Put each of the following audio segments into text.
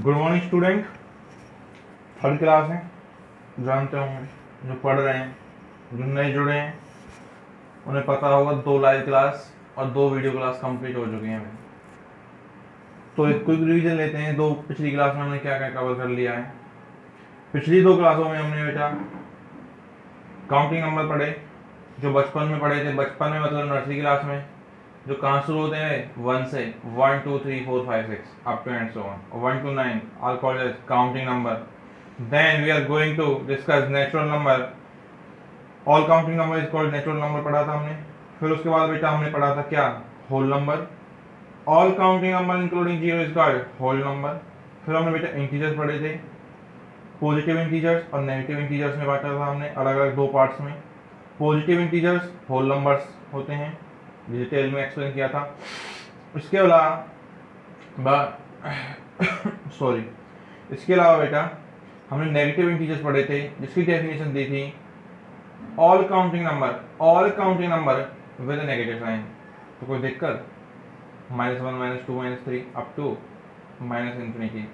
Good morning student. Third class है, जानते होंगे जो पढ़ रहे हैं, जो नए जुड़े हैं उन्हें पता होगा 2 लाइव क्लास और 2 वीडियो क्लास कंप्लीट हो चुकी हैं। तो एक क्विक रिवीजन लेते हैं। दो पिछली क्लास में हमने क्या क्या कवर कर लिया है। पिछली 2 क्लासों में हमने बेटा काउंटिंग नंबर पढ़े जो बचपन में पढ़े थे। बचपन में मतलब नर्सरी क्लास में, जो कहाँ शुरू होते हैं 1 से 1 2 3 4 5 6 up to and so on 1 to 9 are called as counting number. Then we are going to discuss natural number. All counting number is called natural number पढ़ा था हमने। फिर उसके बाद बेटा हमने पढ़ा था क्या, whole number. All counting number including zero is called whole number. फिर हमने बेटा इंटीजर्स पढ़े थे, पॉजिटिव इंटीजर्स और नेगेटिव इंटीजर्स में बांटा था हमने अलग अलग 2 पार्ट्स में। पॉजिटिव इंटीजर्स होल नंबर्स होते हैं, डिटेल में एक्सप्लेन किया था। इसके अलावा सॉरी इसके अलावा बेटा हमने नेगेटिव इंटीजर्स पढ़े थे जिसकी डेफिनेशन दी थी all counting number with negative sign. तो कोई दिक्कत, -1 -2 -3 अप टू -इंफिनिटी।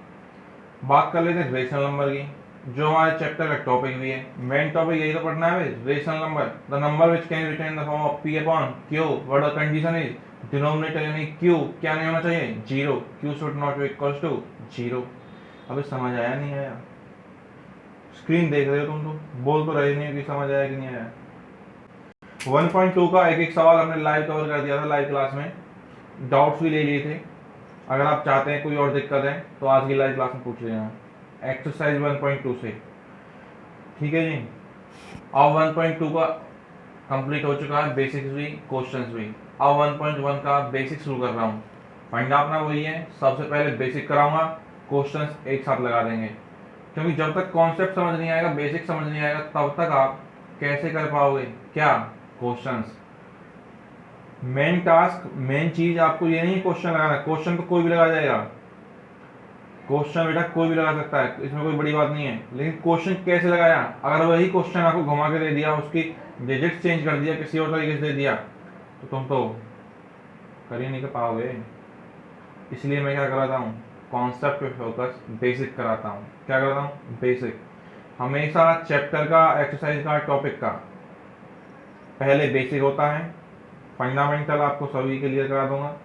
बात कर लेते हैं रेशनल नंबर की, जो हमारे चैप्टर का टॉपिक भी है। मेन टॉपिक यही तो पढ़ना है rational number, the number which can return in the form of p upon q what the condition is denominator यानी q क्या नहीं होना चाहिए, 0। q should not be equals to 0। अभी समझ आया नहीं आया? स्क्रीन देख रहे हो तुम, तो बोल तो रहे नहीं कि समझ आया कि नहीं आया। 1.2 का एक एक सवाल हमने लाइव कवर कर दिया था लाइव क्लास में, डाउट्स भी ले लिए थे। अगर आप चाहते हैं कोई और दिक्कत है तो आज की लाइव क्लास में पूछ लेना एक्सरसाइज 1.2 से, ठीक है जी। अब 1.2 का कंप्लीट हो चुका है, बेसिक्स भी क्वेश्चंस भी। अब 1.1 का बेसिक शुरू कर रहा हूँ। फाइंड अपना वही है, सबसे पहले बेसिक कराऊंगा, क्वेश्चंस एक साथ लगा देंगे, क्योंकि जब तक कॉन्सेप्ट समझ नहीं आएगा, बेसिक समझ नहीं आएगा, तब तक आप कैसे कर पाओगे क्या, क्वेश्चंस। मेन टास्क, मेन चीज आपको ये नहीं क्वेश्चन लगाना। क्वेश्चन तो कोई भी लगा जाएगा, क्वेश्चन बेटा कोई भी लगा सकता है, इसमें कोई बड़ी बात नहीं है। लेकिन क्वेश्चन कैसे लगाया, अगर वही क्वेश्चन आपको घुमा के दे दिया, उसकी डिजिट चेंज कर दिया, किसी और तरीके से दे दिया, तो तुम तो कर ही नहीं कर पाओगे। इसलिए मैं क्या कराता हूँ, कॉन्सेप्ट पे फोकस, बेसिक कराता हूँ। क्या कराता हूँ, बेसिक। हमेशा चैप्टर का, एक्सरसाइज का, टॉपिक का पहले बेसिक होता है, फंडामेंटल आपको सभी क्लियर करा दूंगा।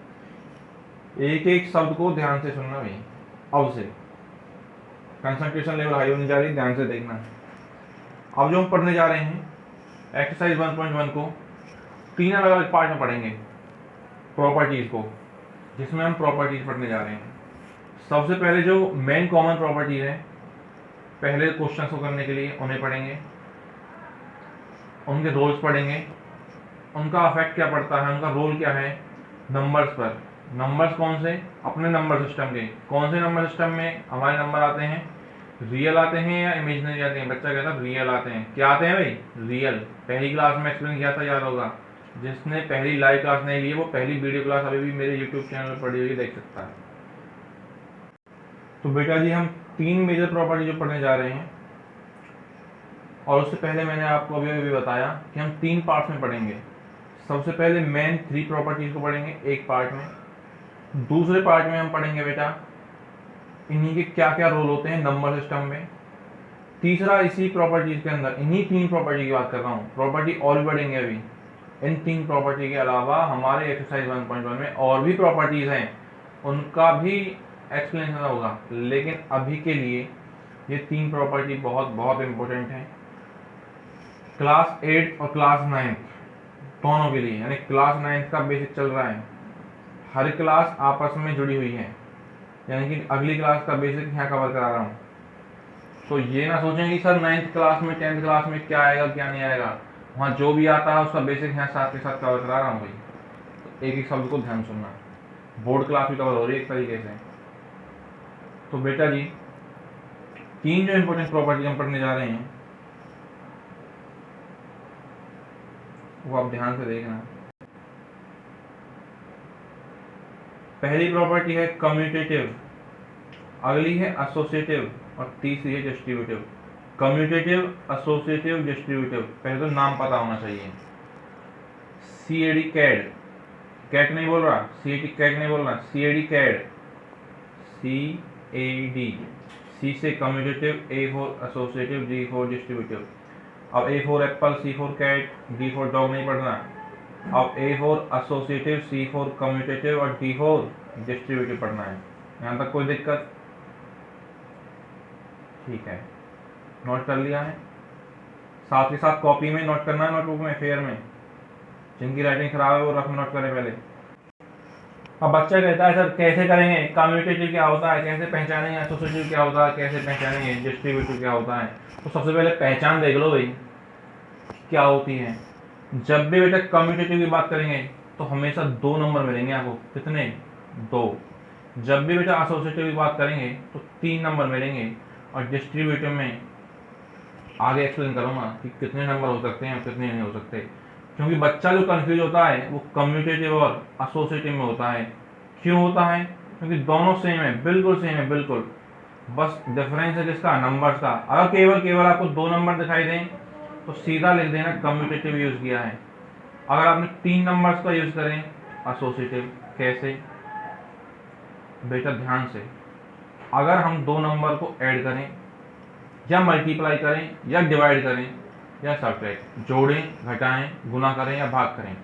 एक एक शब्द को ध्यान से सुनना भाई, अब से कंसंट्रेशन लेवल हाई होने जा रही है, ध्यान से देखना। अब जो हम पढ़ने जा रहे हैं एक्सरसाइज 1.1 को 3 अलग अलग पार्ट में पढ़ेंगे, प्रॉपर्टीज को, जिसमें हम प्रॉपर्टीज पढ़ने जा रहे हैं। सबसे पहले जो मेन कॉमन प्रॉपर्टी है, पहले क्वेश्चन को करने के लिए उन्हें पढ़ेंगे, उनके रोल्स पढ़ेंगे, उनका अफेक्ट क्या पड़ता है, उनका रोल क्या है नंबर्स पर। नंबर्स कौन से, अपने नंबर सिस्टम के। कौन से नंबर सिस्टम में हमारे नंबर आते हैं, रियल आते हैं या इमेजिनरी आते हैं। बच्चा कहता है रियल आते हैं। क्या आते हैं भाई, रियल। पहली क्लास में एक्सप्लेन किया था, याद होगा। जिसने पहली लाइव क्लास नहीं ली है वो पहली वीडियो क्लास अभी भी मेरे यूट्यूब चैनल पर पड़ी हुई देख सकता है। तो बेटा जी हम 3 मेजर प्रॉपर्टी जो पढ़ने जा रहे हैं, और उससे पहले मैंने आपको अभी अभी बताया कि हम 3 पार्ट्स में पढ़ेंगे। सबसे पहले मेन 3 प्रॉपर्टीज को पढ़ेंगे एक पार्ट में। दूसरे पार्ट में हम पढ़ेंगे बेटा इन्हीं के क्या क्या रोल होते हैं नंबर सिस्टम में। तीसरा इसी प्रॉपर्टीज के अंदर, इन्हीं 3 प्रॉपर्टी की बात कर रहा हूँ, प्रॉपर्टी और भी पढ़ेंगे अभी। इन 3 प्रॉपर्टी के अलावा हमारे एक्सरसाइज 1.1 में और भी प्रॉपर्टीज हैं, उनका भी एक्सप्लेनेशन होगा। लेकिन अभी के लिए ये 3 प्रॉपर्टी बहुत बहुत इंपॉर्टेंट है क्लास 8 और क्लास 9 दोनों के लिए। यानी क्लास 9 का बेसिक चल रहा है, हर क्लास आपस में जुड़ी हुई है, यानी कि अगली क्लास का बेसिक यहाँ कवर करा रहा हूँ। तो ये ना सोचें कि सर 9th क्लास में 10th क्लास में क्या आएगा क्या नहीं आएगा, वहाँ जो भी आता है उसका बेसिक यहाँ साथ के साथ कवर करा रहा हूँ भाई। तो एक एक शब्द को ध्यान सुनना, बोर्ड क्लास भी कवर हो रही है एक तरीके से। तो बेटा जी 3 जो इंपॉर्टेंट प्रॉपर्टी हम पढ़ने जा रहे हैं वो आप ध्यान से देखना। पहली प्रॉपर्टी है कम्यूटेटिव, अगली है एसोसिएटिव और तीसरी है डिस्ट्रीब्यूटिव। Commutative, associative, distributive. पहले तो नाम पता होना चाहिए। CAD कैड, कैट नहीं बोल रहा, CAD कैट नहीं बोल रहा, CAD CAD, CAD AD, C से commutative, A for associative, D for distributive. अब A for Apple, C for cat, D for dog नहीं पढ़ना। अब A for associative, C for commutative और D फॉर डिस्ट्रीब्यूटिव पढ़ना है। यहाँ तक कोई दिक्कत? ठीक है, नोट कर लिया है। साथ के साथ कॉपी में नोट करना है, नोटबुक में, फेयर में। जिनकी राइटिंग खराब है वो रफ में नोट करें पहले। अब बच्चा कहता है सर कैसे करेंगे, कम्यूटेटिव क्या होता है, कैसे पहचानेंगे, एसोसिएटिव क्या होता है, कैसे पहचानेंगे, डिस्ट्रीब्यूटिव क्या होता है। तो सबसे पहले पहचान देख लो भाई क्या होती है। जब भी बेटा कम्यूटेटिव की बात करेंगे तो हमेशा 2 नंबर मिलेंगे आपको। कितने? 2। जब भी बेटा एसोसिएटिव की बात करेंगे तो 3 नंबर मिलेंगे। और डिस्ट्रीब्यूटिव में आगे एक्सप्लेन करूंगा कि कितने नंबर हो सकते हैं और कितने नहीं हो सकते, क्योंकि बच्चा जो कंफ्यूज होता है वो कम्यूटेटिव और एसोसिएटिव में होता है। क्यों होता है? क्योंकि दोनों सेम है, बिल्कुल सेम है, बिल्कुल। बस डिफरेंस है किसका? नंबर्स का। अगर केवल आपको 2 नंबर दिखाई दें तो सीधा लिख देना कम्यूटेटिव यूज किया है। अगर आपने 3 नंबर्स का यूज करें एसोसिएटिव। कैसे? बेटा ध्यान से, अगर हम 2 नंबर को ऐड करें या मल्टीप्लाई करें या डिवाइड करें या सब्ट्रैक्ट, जोड़ें, घटाएं, गुना करें या भाग करें,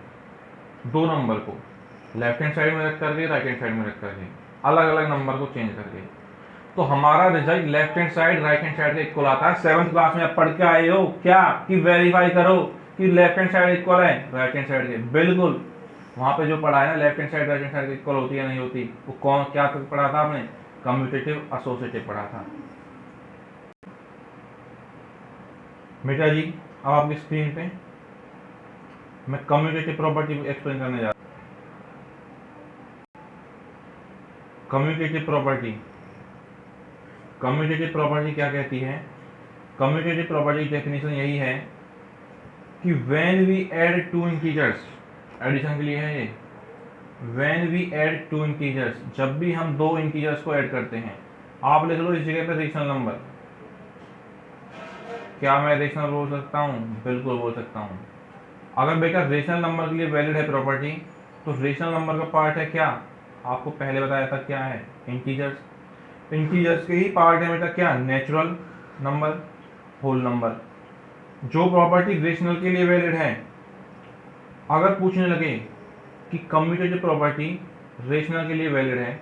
2 नंबर को लेफ्ट हैंड साइड में रख करके, राइट हैंड साइड में रख करके, अलग अलग नंबर को चेंज करके, तो हमारा result left hand side right hand side का इक्वल आता है। 7th क्लास में आप पढ़ के आए हो क्या कि वेरीफाई करो कि लेफ्ट हैंड साइड इक्वल है राइट हैंड साइड के। बिल्कुल, वहां पे जो पढ़ा है ना left hand side right hand side equal होती है नहीं होती, वो कौन क्या पढ़ा था आपने? कम्यूटेटिव एसोसिएटिव पढ़ा था। बेटा जी अब आपकी स्क्रीन पे मैं कम्यूटेटिव प्रॉपर्टी एक्सप्लेन करने जा रहा हूं। कम्यूटेटिव प्रॉपर्टी क्या कहती है? कम्यूटेटिव प्रॉपर्टी डेफिनेशन यही है कि when we add 2 integers, addition के लिए है ये, व्हेन वी ऐड 2 इंटीजर्स, जब भी हम 2 इंटीजर्स को ऐड करते हैं, आप लिख लो इस जगह पे रेशनल नंबर। क्या मैं रेशनल बोल सकता हूँ? बिल्कुल बोल सकता हूँ। अगर बेटा रेशनल नंबर के लिए वैलिड है प्रॉपर्टी, तो रेशनल नंबर का पार्ट है क्या? आपको पहले बताया था क्या है? इंटीजर्स। इंटीजर्स के ही पार्ट है बेटा क्या? Natural number, whole number. जो प्रॉपर्टी रेशनल के लिए वैलिड है, अगर पूछने लगे कि कम्यूटेटिव प्रॉपर्टी रेशनल के लिए वैलिड है,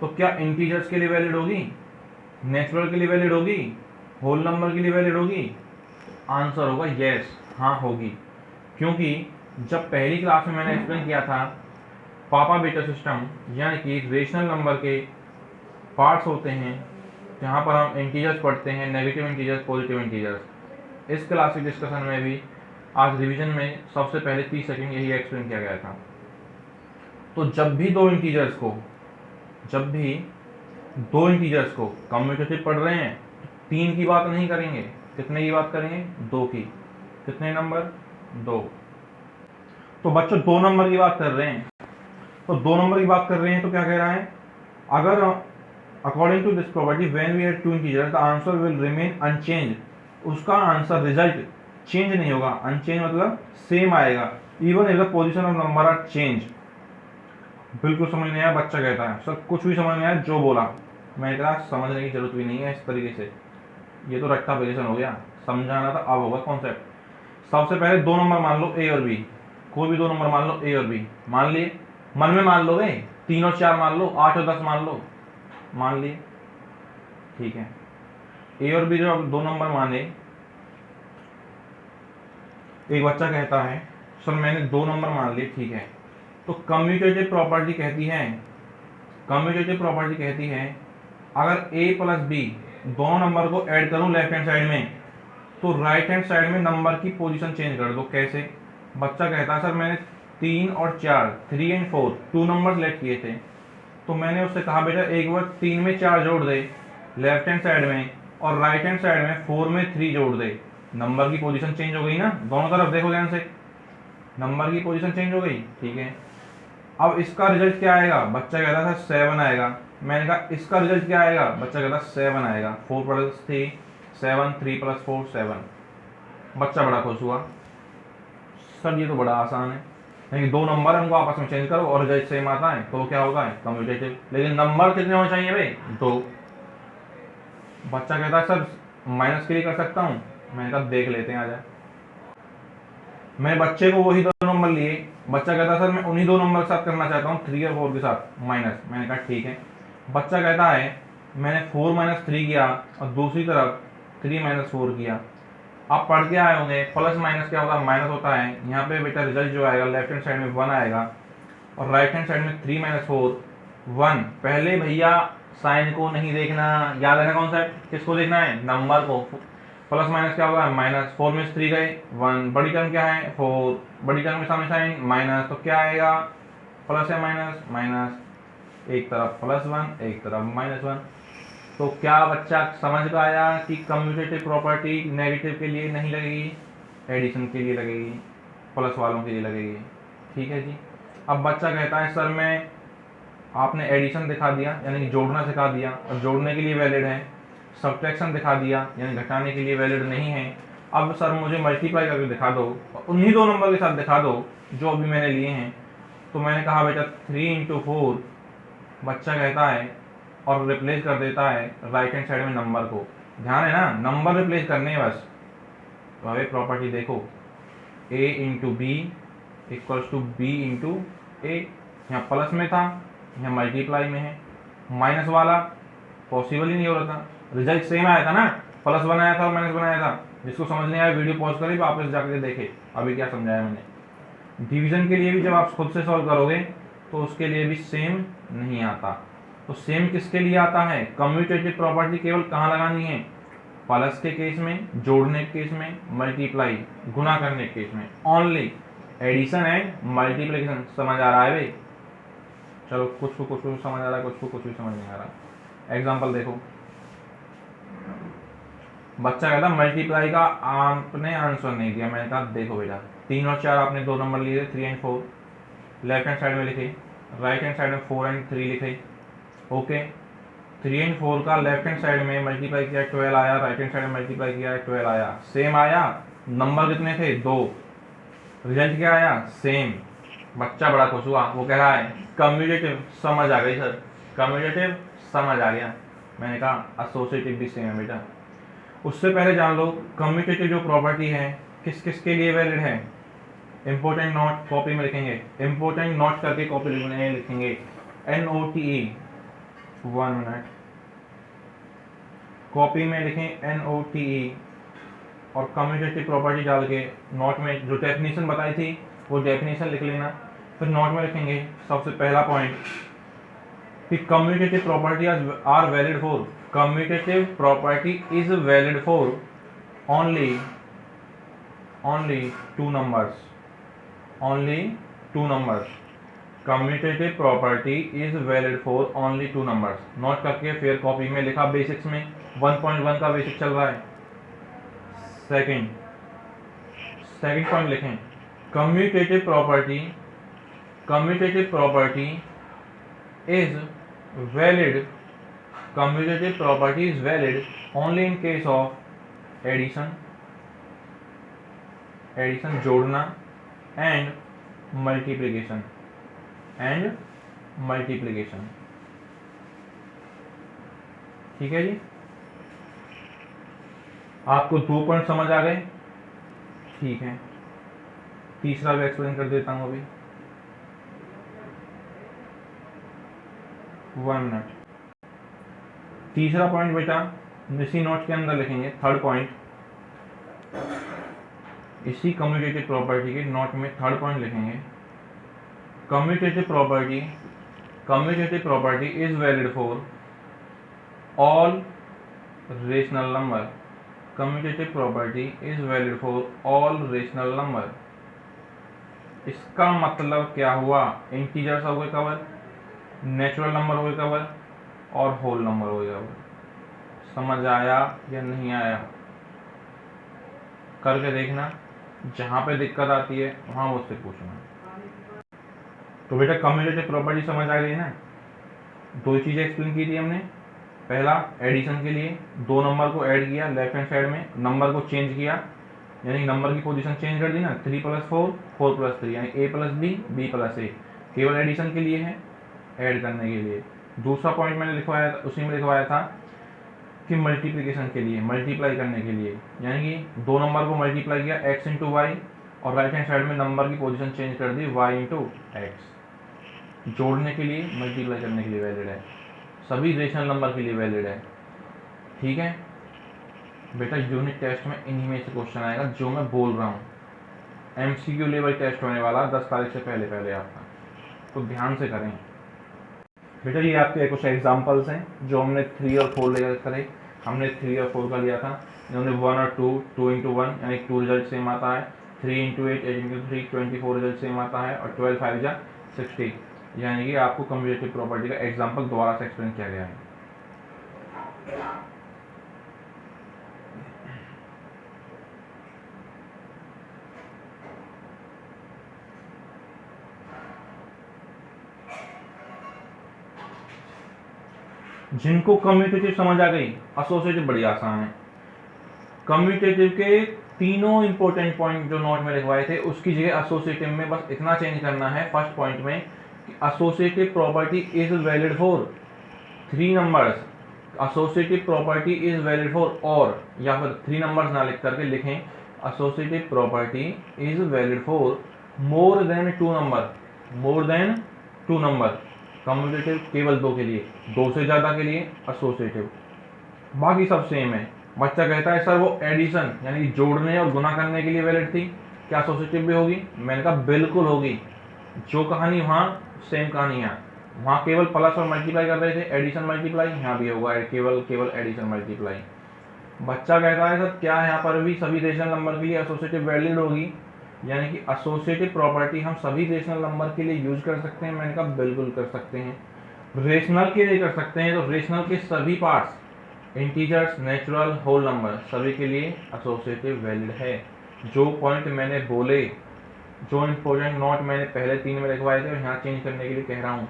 तो क्या इंटीजर्स के लिए वैलिड होगी, नेचुरल के लिए वैलिड होगी, होल नंबर के लिए वैलिड होगी? आंसर होगा यस, हाँ होगी। क्योंकि जब पहली क्लास में मैंने एक्सप्लेन किया था पापा बेटा सिस्टम, यानी कि रेशनल नंबर के पार्ट्स होते हैं जहाँ पर हम इंटीजर्स पढ़ते हैं, नेगेटिव इंटीजर्स, पॉजिटिव इंटीजर्स। इस क्लास के डिस्कशन में भी आज रिवीजन में सबसे पहले 30 सेकंड यही एक्सप्लेन किया गया था। तो जब भी दो इंटीजर्स को कम्यूटेटिव पढ़ रहे हैं, 3 की बात नहीं करेंगे, कितने की बात करेंगे? 2 की। कितने नंबर? 2। तो बच्चों 2 नंबर की बात कर रहे हैं, तो क्या कह रहा है? अगर according to this property when we add 2 integers the answer will remain unchange, उसका आंसर रिजल्ट चेंज नहीं होगा। अनचेंज मतलब सेम आएगा, even if the position of number are change. बिल्कुल समझ नहीं आया? बच्चा कहता है सर कुछ भी समझ नहीं आया जो बोला। मैंने कहा समझने की जरूरत भी नहीं है इस तरीके से, ये तो रट्टा एप्लीकेशन हो गया, समझाना था अब होगा कॉन्सेप्ट। सबसे पहले 2 नंबर मान लो ए और बी, कोई भी 2 नंबर मान लो ए और बी, मान लिए, मन में मान लो वे, 3 और 4 मान लो, 8 और 10 मान लिए, ठीक है। ए और बी जो 2 नंबर माने, एक बच्चा कहता है सर मैंने 2 नंबर मान लिए, ठीक है। तो कम्यूटेटिव प्रॉपर्टी कहती है अगर ए प्लस बी दोनों नंबर को ऐड करूं लेफ्ट हैंड साइड में, तो राइट हैंड साइड में नंबर की पोजीशन चेंज कर दो। कैसे? बच्चा कहता है सर मैंने 3 और 4, 3 एंड 4 2 नंबर सेलेक्ट किए थे, तो मैंने उससे कहा बेटा एक बार 3 में 4 जोड़ दे लेफ्ट हैंड साइड में, और राइट हैंड साइड में 4 में 3 जोड़ दे। नंबर की पोजीशन चेंज हो गई ना, दोनों तरफ देखो ध्यान से, नंबर की पोजीशन चेंज हो गई, ठीक है। अब इसका रिजल्ट क्या आएगा? बच्चा कहता था 7 आएगा। मैंने कहा इसका रिजल्ट क्या आएगा? बच्चा कहता 7 आएगा। 4 + 3 7, 3 + 4 7। बच्चा बड़ा खुश हुआ, सर ये तो बड़ा आसान है, लेकिन 2 नंबर है उनको आपस में चेंज करो और रिजल्ट सेम आता है तो क्या होगा? कम्यूटेटिव। लेकिन नंबर कितने होने चाहिए भाई? 2। बच्चा कहता है सर माइनस के लिए कर सकता हूँ। मैंने कहा देख लेते हैं, आजा। मैं बच्चे को वही 2 नंबर लिए, बच्चा कहता है सर मैं उन्हीं 2 नंबर के साथ करना चाहता हूँ, 3 और 4 के साथ माइनस। मैंने कहा ठीक है। बच्चा कहता है मैंने 4 माइनस 3 किया और दूसरी तरफ 3 माइनस 4 किया। आप पढ़ के आए होंगे प्लस माइनस क्या होता है, माइनस होता है। यहाँ पे बेटा रिजल्ट जो आएगा लेफ्ट हैंड साइड में 1 आएगा और राइट हैंड साइड में 3 माइनस 4 1। पहले भैया साइन को नहीं देखना, याद है ना कॉन्सेप्ट, किसको देखना है, नंबर को। प्लस माइनस क्या होगा, माइनस। 4 में से 3 गए 1, बड़ी टर्म क्या है 4, बड़ी टर्म के सामने साइन माइनस, तो क्या आएगा प्लस या माइनस, माइनस। एक तरफ +1 एक तरफ -1। तो क्या बच्चा समझ पाया कि कम्यूटेटिव प्रॉपर्टी नेगेटिव के लिए नहीं लगेगी, एडिशन के लिए लगेगी, प्लस वालों के लिए लगेगी। ठीक है जी। अब बच्चा कहता है सर मैं, आपने एडिशन दिखा दिया यानी कि जोड़ना सिखा दिया और जोड़ने के लिए वैलिड है, सब्ट्रैक्शन दिखा दिया यानी घटाने के लिए वैलिड नहीं है। अब सर मुझे मल्टीप्लाई करके दिखा दो और उन्हीं 2 नंबर के साथ दिखा दो जो अभी मैंने लिए हैं। तो मैंने कहा बेटा 3 × 4, बच्चा कहता है और रिप्लेस कर देता है राइट हैंड साइड में नंबर को। ध्यान है ना, नंबर रिप्लेस करने हैं बस। तो अभी प्रॉपर्टी देखो, a × b = b × a। यहाँ प्लस में था, यहाँ मल्टीप्लाई में है। माइनस वाला पॉसिबल ही नहीं हो रहा था, रिजल्ट सेम आया था ना, +1 आया था और -1 आया था। जिसको समझ नहीं आया वीडियो पॉज करिए, वापस जाकर देखे अभी क्या समझाया मैंने। डिवीजन के लिए भी जब आप खुद से सॉल्व करोगे तो उसके लिए भी सेम नहीं आता। तो सेम किसके लिए आता है, कम्यूटेटिव प्रॉपर्टी केवल कहाँ लगानी है, प्लस के केस में, जोड़ने के केस में, मल्टीप्लाई गुना करने के केस में ओनली। एडिशन एंड मल्टीप्लिकेशन समझ आ रहा है भाई? चलो कुछ को कुछ समझ आ रहा है, कुछ को कुछ भी समझ नहीं आ रहा। एग्जाम्पल देखो, बच्चा कहता मल्टीप्लाई का आपने आंसर नहीं दिया। मैंने कहा देखो बेटा 3 और 4 आपने 2 नंबर लिए थे, 3 एंड 4 लेफ्ट हैंड साइड में लिखे, राइट हैंड साइड में 4 एंड 3 लिखे। ओके, 3 एंड 4 का लेफ्ट हैंड साइड में मल्टीप्लाई किया 12 आया, राइट हैंड साइड में मल्टीप्लाई किया 12 आया, सेम आया। नंबर कितने थे 2, रिजल्ट क्या आया सेम। बच्चा बड़ा खुश हुआ, वो कह रहा है कम्यूटेटिव समझ आ गई सर, कम्यूटेटिव समझ आ गया। मैंने कहा एसोसिएटिव भी सेम है बेटा। उससे पहले जान लो कम्यूटेटिव जो प्रॉपर्टी है किस किस के लिए वैलिड है। इंपॉर्टेंट नोट कॉपी में लिखेंगे, इंपॉर्टेंट नोट करके कॉपी में लिखेंगे, NOTE 1 मिनट, कॉपी में लिखें NOTE और कम्यूटेटिव प्रॉपर्टी डाल के नोट में जो डेफिनेशन बताई थी वो डेफिनेशन लिख लेना। फिर नोट में लिखेंगे सबसे पहला पॉइंट कि commutative property are valid for, commutative property is valid for only 2 numbers, only 2 numbers. Commutative property is valid for only 2 numbers. Note करके फिर कॉपी में लिखा, बेसिक्स में 1.1 का बेसिक चल रहा है। सेकंड पॉइंट लिखें, commutative property is valid, commutative property is valid only in case of addition जोड़ना एंड मल्टीप्लिकेशन ठीक है जी। आपको 2 पॉइंट समझ आ गए, ठीक है। तीसरा भी एक्सप्लेन कर देता हूं अभी, 1 मिनट। तीसरा पॉइंट बेटा इसी नोट के अंदर लिखेंगे, थर्ड पॉइंट इसी कम्यूटेटिव प्रॉपर्टी के नोट में थर्ड पॉइंट लिखेंगे, commutative property is valid for all rational number, commutative property is valid for all rational number. इसका मतलब क्या हुआ, इंटीजर्स हो गए कवर, नेचुरल नंबर हो गए कवर और होल नंबर हो गए कवर। समझ आया या नहीं आया करके देखना, जहां पे दिक्कत आती है वहां मुझसे पूछना। तो बेटा कम्यूटेटिव प्रॉपर्टी समझ आ गई ना। 2 चीजें एक्सप्लेन की थी हमने, पहला एडिशन के लिए 2 नंबर को ऐड किया, लेफ्ट हैंड साइड में नंबर को चेंज किया यानी नंबर की पोजीशन चेंज कर दी ना, 3 + 4 4 + 3 यानी A + B B + A, केवल एडिशन के लिए है, ऐड करने के लिए। दूसरा पॉइंट मैंने लिखवाया, उसी में लिखवाया था कि मल्टीप्लिकेशन के लिए, मल्टीप्लाई करने के लिए, यानी कि 2 नंबर को मल्टीप्लाई किया x इंटू वाई और राइट हैंड साइड में नंबर की पोजीशन चेंज कर दी y इंटू एक्स। जोड़ने के लिए, मल्टीप्लाई करने के लिए वैलिड है, सभी रेशनल नंबर के लिए वैलिड है। ठीक है बेटा, यूनिट टेस्ट में इन्हीं में से क्वेश्चन आएगा जो मैं बोल रहा हूँ। MCQ लेवल टेस्ट होने वाला 10 तारीख से पहले पहले आपका, तो ध्यान से करें बेटा। ये आपके कुछ एग्जांपल्स हैं जो हमने 3 और 4 लेकर करे। हमने 3 और 4 का लिया था, इन्होंने 1 और 2, 2 इंटू 1 यानी 2 रिजल्ट सेम आता है, 3 इंटू 8, 8 इंटू 3, 24 रिजल्ट सेम आता है, और 12 5 जा 60, यानी कि आपको कम्यूटेटिव प्रॉपर्टी का एग्जाम्पल दोबारा से एक्सप्लेन किया गया है। जिनको कम्यूटेटिव समझ आ गई, एसोसिएटिव बड़ी आसान है। कम्यूटेटिव के तीनों इंपॉर्टेंट पॉइंट जो नोट में लिखवाए थे उसकी जगह एसोसिएटिव में बस इतना चेंज करना है फर्स्ट पॉइंट में कि associative property is valid for 3 numbers. Associative property is valid for, और या फिर 3 नंबर्स ना लिख करके लिखें associative property is valid for more than 2 number, more than 2 number. Commutative केवल 2 के लिए, 2 से ज़्यादा के लिए एसोसिएटिव, बाकी सब सेम है। बच्चा कहता है सर वो एडिशन यानी जोड़ने और गुना करने के लिए वैलिड थी, क्या एसोसिएटिव भी होगी? मैंने कहा बिल्कुल होगी। जो कहानी वहाँ सेम कहानी है, वहाँ केवल प्लस और मल्टीप्लाई कर रहे थे, एडिशन मल्टीप्लाई, यहाँ भी होगा केवल एडिशन मल्टीप्लाई। बच्चा कहता है सर क्या यहाँ पर भी सभी रेशनल नंबर के लिए एसोसिएटिव वैलिड होगी, यानी कि एसोसिएटिव प्रॉपर्टी हम सभी रेशनल नंबर के लिए यूज कर सकते हैं? मैंने कहा बिल्कुल कर सकते हैं। रेशनल के लिए कर सकते हैं तो रेशनल के सभी parts, integers, natural, whole number, सभी के लिए एसोसिएटिव वैलिड है। जो पॉइंट मैंने बोले, जो इंपॉर्टेंट नोट मैंने पहले 3 में लिखवाए थे और यहाँ चेंज करने के लिए कह रहा हूँ,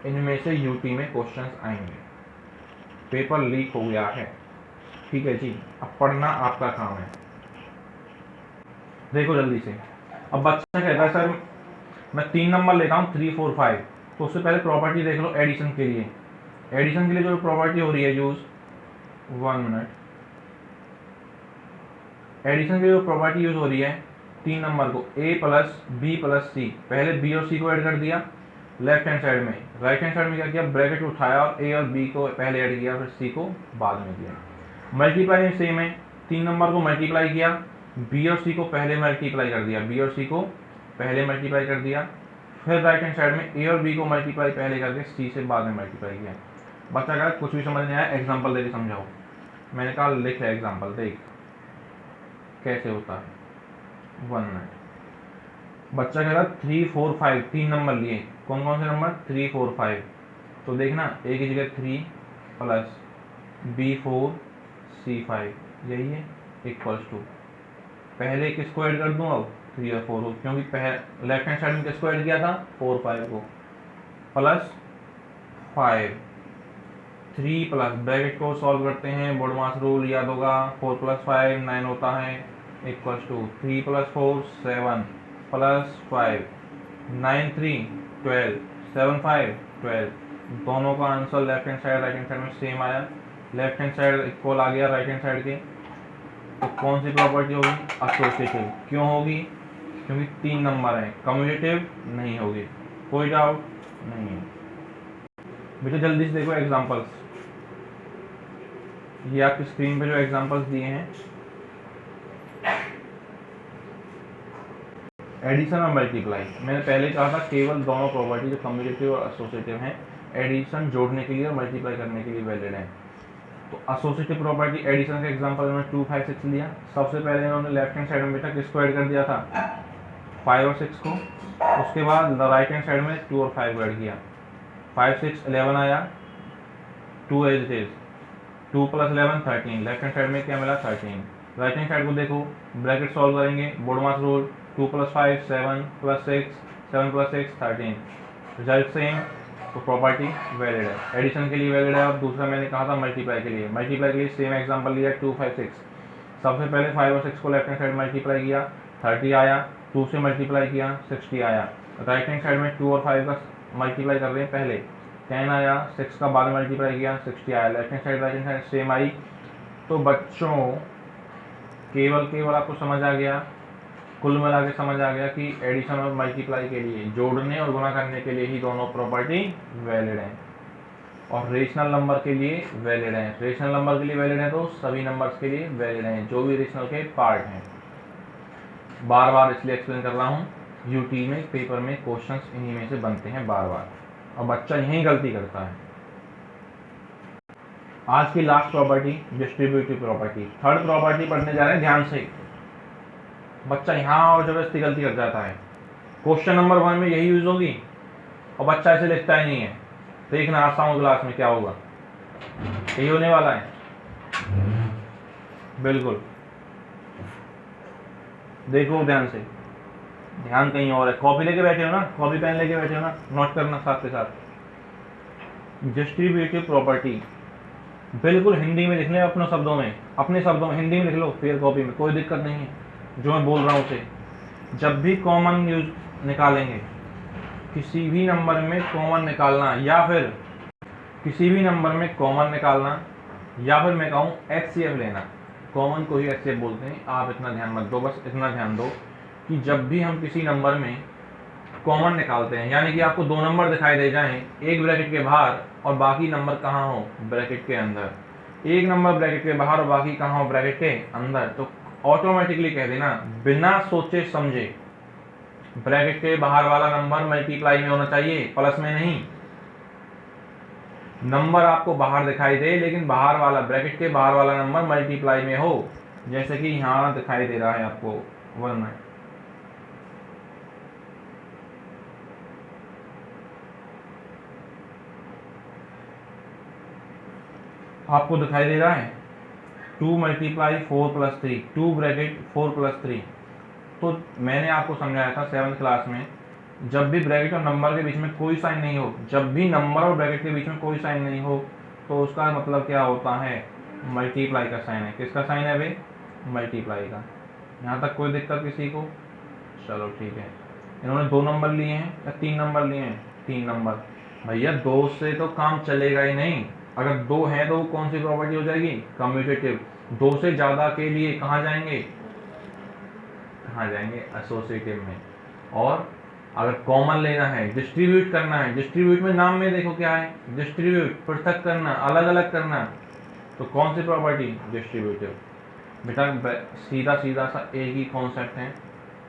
इनमें से यूटी में क्वेश्चंस आएंगे। पेपर लीक हो गया है, ठीक है जी, अब पढ़ना आपका काम है। देखो जल्दी से, अब बच्चा कहता है सर मैं 3 नंबर लेता हूँ 3 4 5, तो उससे पहले प्रॉपर्टी देख लो एडिशन के लिए। एडिशन के लिए जो प्रॉपर्टी हो रही है यूज, 1 मिनट, एडिशन की जो प्रॉपर्टी यूज हो रही है 3 नंबर को a प्लस बी प्लस सी, पहले b और c को ऐड कर दिया लेफ्ट हैंड साइड में, राइट हैंड साइड में क्या किया, ब्रैकेट उठाया और a और b को पहले ऐड किया फिर c को बाद में किया। मल्टीप्लाई सेम है, 3 नंबर को मल्टीप्लाई किया, b और c को पहले मल्टीप्लाई कर दिया, b और c को पहले मल्टीप्लाई कर दिया, फिर राइट हैंड साइड में a और b को मल्टीप्लाई पहले करके c से बाद में मल्टीप्लाई किया। बच्चा कहा कुछ भी समझ नहीं आया, एग्जाम्पल देके समझाओ। मैंने कहा लिख है एग्जाम्पल, देख कैसे होता है। 1 मिनट। बच्चा कह रहा 3 4 5, 3 नंबर लिए, कौन कौन से नंबर, 3 4 5, तो देखना a की जगह 3 प्लस b4 c5, यही है इक्वल्स टू, पहले किसको ऐड कर दूँ अब, 3 और 4 को, क्योंकि लेफ्ट हैंड साइड में किसको ऐड किया था, 4 5 को, प्लस 5, 3 प्लस ब्रैकेट को सॉल्व करते हैं, बोडमास रूल याद होगा, 4 प्लस 5 9 होता है, इक्वल्स टू 3 प्लस 4 7 प्लस 5 9 3 12 7 5 12, दोनों का answer left hand side right hand side में सेम आया, लेफ्ट हैंड साइड इक्वल आ गया राइट हैंड साइड के, तो कौन सी प्रॉपर्टी होगी, एसोसिएटिव। क्यों होगी, क्योंकि 3 नंबर है, कम्यूटेटिव नहीं होगी, कोई डाउट नहीं है बेटा। जल्दी से देखो एग्जांपल्स, ये आपकी स्क्रीन पे जो एग्जांपल्स दिए हैं, एडिशन और मल्टीप्लाई, मैंने पहले कहा था केवल दोनों प्रॉपर्टी जो कम्यूटेटिव और एसोसिएटिव हैं, एडिशन जोड़ने के लिए और मल्टीप्लाई करने के लिए वैलिड है। तो एसोसिएटिव प्रॉपर्टी एडिशन का एग्जांपल मैंने 2 5 6 लिया, सबसे पहले इन्होंने लेफ्ट हैंड साइड में बेटा किसको ऐड कर दिया था, 5 और 6 को, उसके बाद राइट हैंड साइड में 2 और 5 को ऐड किया, 5 6 11 आया, 2 as it is, 2 plus 11 13, left hand side में क्या मिला 13, राइट हैंड साइड को देखो ब्रैकेट सॉल्व करेंगे, BODMAS rule, 2 plus 5 7 plus 6 7 plus 6 13, result same, तो प्रॉपर्टी वैलिड है, एडिशन के लिए वैलिड है। और दूसरा मैंने कहा था मल्टीप्लाई के लिए, मल्टीप्लाई के लिए सेम एग्जांपल लिया 2 5 6, सबसे पहले 5 और 6 को लेफ्ट हैंड साइड मल्टीप्लाई किया, 30 आया, 2 से मल्टीप्लाई किया 60 आया, राइट हैंड साइड में 2 और 5 का मल्टीप्लाई कर रहे हैं पहले, 10 आया, 6 का बाद में मल्टीप्लाई किया 60 आया, left hand side right hand side same आई। तो बच्चों केवल आपको समझ आ गया, कुल मिला के समझ आ गया कि एडिशन और मल्टीप्लाई के लिए, जोड़ने और गुणा करने के लिए ही दोनों प्रॉपर्टी वैलिड हैं, और रेशनल नंबर के लिए वैलिड हैं। रेशनल नंबर के लिए वैलिड हैं तो सभी नंबर्स के लिए वैलिड हैं, जो भी रेशनल के पार्ट हैं। बार बार इसलिए एक्सप्लेन कर रहा हूँ, यूटी में पेपर में क्वेश्चंस इन्हीं में से बनते हैं बार बार, और बच्चा यहीं गलती करता है। आज की last property distributive property, third property पढ़ने जा रहे हैं, ध्यान से। बच्चा यहाँ और जबरदस्ती गलती कर जाता है। क्वेश्चन नंबर 1 में यही यूज होगी और बच्चा ऐसे लिखता ही नहीं है। देखना आता हूँ क्लास में क्या होगा, यही होने वाला है बिल्कुल। देखो ध्यान से, ध्यान कहीं और है। कॉपी लेके बैठे हो ना, कॉपी पेन लेके बैठे हो ना, नोट करना साथ के साथ। डिस्ट्रीब्यूटिव प्रॉपर्टी बिल्कुल हिंदी में लिख लें, अपने शब्दों में हिंदी में लिख लो, फिर कॉपी में, कोई दिक्कत नहीं है। जो मैं बोल रहा हूँ उसे जब भी कॉमन यूज निकालेंगे, किसी भी नंबर में कॉमन निकालना, या फिर किसी भी नंबर में कॉमन निकालना, या फिर मैं कहूँ एचसीएफ लेना, कॉमन को ही एचसीएफ बोलते हैं। आप इतना ध्यान मत दो, बस इतना ध्यान दो कि जब भी हम किसी नंबर में कॉमन निकालते हैं, यानी कि आपको दो नंबर दिखाई दे जाएं, एक ब्रैकेट के बाहर और बाकी नंबर कहाँ हो, ब्रैकेट के अंदर, एक नंबर ब्रैकेट के बाहर और बाकी कहाँ हो, ब्रैकेट के अंदर, तो ऑटोमेटिकली कह देना बिना सोचे समझे ब्रैकेट के बाहर वाला नंबर मल्टीप्लाई में होना चाहिए, प्लस में नहीं। नंबर आपको बाहर दिखाई दे लेकिन बाहर वाला, ब्रैकेट के बाहर वाला नंबर मल्टीप्लाई में हो, जैसे कि यहाँ दिखाई दे रहा है आपको 1 में। आपको दिखाई दे रहा है 2 मल्टीप्लाई 4 प्लस 3, 2 ब्रैकेट 4 प्लस 3। तो मैंने आपको समझाया था 7th क्लास में, जब भी ब्रैकेट और नंबर के बीच में कोई साइन नहीं हो, जब भी नंबर और ब्रैकेट के बीच में कोई साइन नहीं हो, तो उसका मतलब क्या होता है, मल्टीप्लाई का साइन है। किसका साइन है भाई, मल्टीप्लाई का। यहाँ तक कोई दिक्कत किसी को, चलो ठीक है। इन्होंने 2 नंबर लिए हैं या 3 नंबर लिए हैं, 3 नंबर। भैया 2 से तो काम चलेगा ही नहीं, अगर 2 है तो कौन सी प्रॉपर्टी हो जाएगी, कम्यूटेटिव। 2 से ज़्यादा के लिए कहाँ जाएंगे, एसोसिएटिव में। और अगर कॉमन लेना है, डिस्ट्रीब्यूट करना है, डिस्ट्रीब्यूट में नाम में देखो क्या है, डिस्ट्रीब्यूट, पृथक करना, अलग अलग करना, तो कौन सी प्रॉपर्टी, डिस्ट्रीब्यूटिव। बेटा सीधा सीधा सा एक ही कॉन्सेप्ट है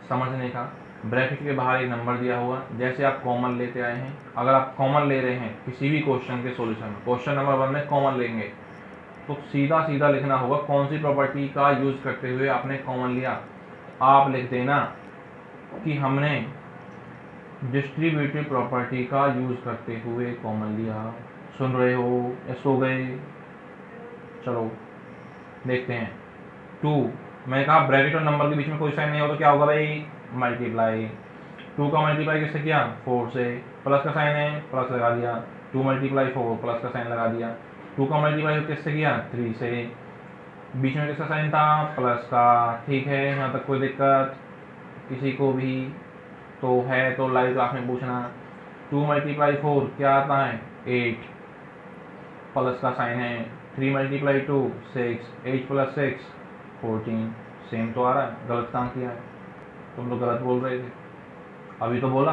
समझने का। ब्रैकेट के बाहर एक नंबर दिया हुआ, जैसे आप कॉमन लेते आए हैं, अगर आप कॉमन ले रहे हैं किसी भी क्वेश्चन के सॉल्यूशन में, क्वेश्चन नंबर 1 में कॉमन लेंगे, तो सीधा सीधा लिखना होगा कौन सी प्रॉपर्टी का यूज करते हुए आपने कॉमन लिया। आप लिख देना कि हमने डिस्ट्रीब्यूटिव प्रॉपर्टी का यूज करते हुए कॉमन लिया। सुन रहे हो या सो गए, चलो देखते हैं। 2, मैंने कहा ब्रैकेट और नंबर के बीच में कोई साइन नहीं हो तो क्या होगा भाई, मल्टीप्लाई। 2 का मल्टीप्लाई किससे किया, 4 से, प्लस का साइन है, प्लस लगा दिया, 2 मल्टीप्लाई 4, प्लस का साइन लगा दिया। 2 का मल्टीप्लाई किससे किया, 3 से, बीच में किसका साइन था, प्लस का। ठीक है, यहाँ तक कोई दिक्कत किसी को भी तो है तो लाइव क्लास में पूछना। 2 मल्टीप्लाई 4 क्या आता है, 8, प्लस का साइन है। 3 मल्टीप्लाई 2 6, 8 प्लस 6 14, सेम तो आ रहा है। गलत काम किया है, तुम लोग गलत बोल रहे थे, अभी तो बोला।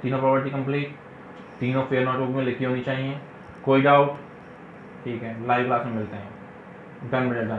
तीनों प्रॉपर्टी कंप्लीट, तीनों फेयर नोटबुक में लिखी होनी चाहिए। कोई डाउट, ठीक है, लाइव क्लास में मिलते हैं। डन बेटा डन।